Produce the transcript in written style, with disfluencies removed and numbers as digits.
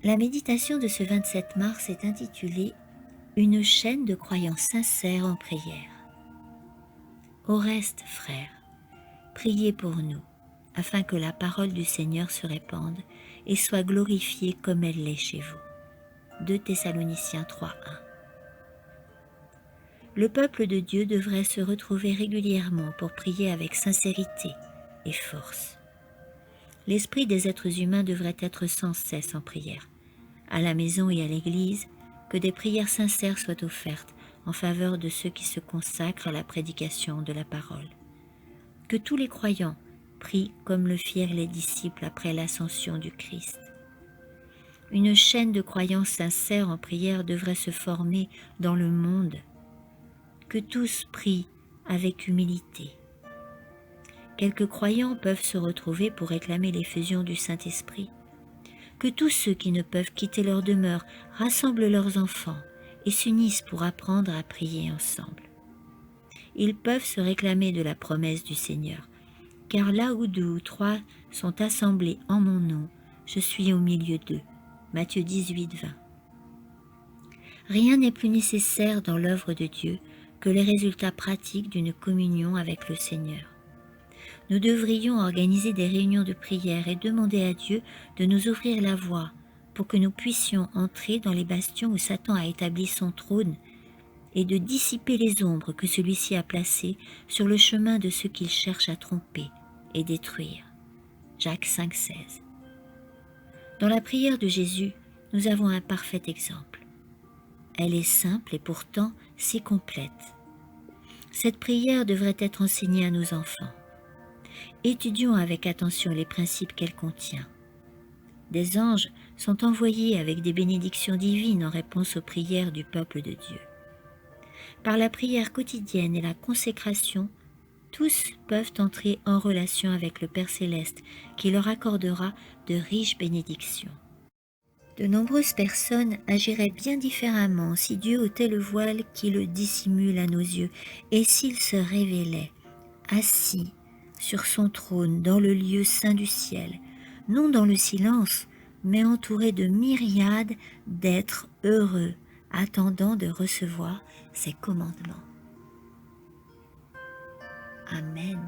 La méditation de ce 27 mars est intitulée « Une chaîne de croyants sincères en prière ». Au reste, frères, priez pour nous, afin que la parole du Seigneur se répande et soit glorifiée comme elle l'est chez vous. 2 Thessaloniciens 3:1. Le peuple de Dieu devrait se retrouver régulièrement pour prier avec sincérité et force. L'esprit des êtres humains devrait être sans cesse en prière. À la maison et à l'église, que des prières sincères soient offertes en faveur de ceux qui se consacrent à la prédication de la parole. Que tous les croyants prient comme le firent les disciples après l'ascension du Christ. Une chaîne de croyants sincères en prière devrait se former dans le monde. Que tous prient avec humilité. Quelques croyants peuvent se retrouver pour réclamer l'effusion du Saint-Esprit. Que tous ceux qui ne peuvent quitter leur demeure rassemblent leurs enfants et s'unissent pour apprendre à prier ensemble. Ils peuvent se réclamer de la promesse du Seigneur, car là où 2 ou 3 sont assemblés en mon nom, je suis au milieu d'eux. Matthieu 18:20. Rien n'est plus nécessaire dans l'œuvre de Dieu que les résultats pratiques d'une communion avec le Seigneur. Nous devrions organiser des réunions de prière et demander à Dieu de nous ouvrir la voie pour que nous puissions entrer dans les bastions où Satan a établi son trône et de dissiper les ombres que celui-ci a placées sur le chemin de ceux qu'il cherche à tromper et détruire. Jacques 5:16. Dans la prière de Jésus, nous avons un parfait exemple. Elle est simple et pourtant si complète. Cette prière devrait être enseignée à nos enfants. Étudions avec attention les principes qu'elle contient. Des anges sont envoyés avec des bénédictions divines en réponse aux prières du peuple de Dieu. Par la prière quotidienne et la consécration, tous peuvent entrer en relation avec le Père Céleste qui leur accordera de riches bénédictions. De nombreuses personnes agiraient bien différemment si Dieu ôtait le voile qui le dissimule à nos yeux et s'il se révélait assis sur son trône dans le lieu saint du ciel, non dans le silence, mais entouré de myriades d'êtres heureux, attendant de recevoir ses commandements. Amen.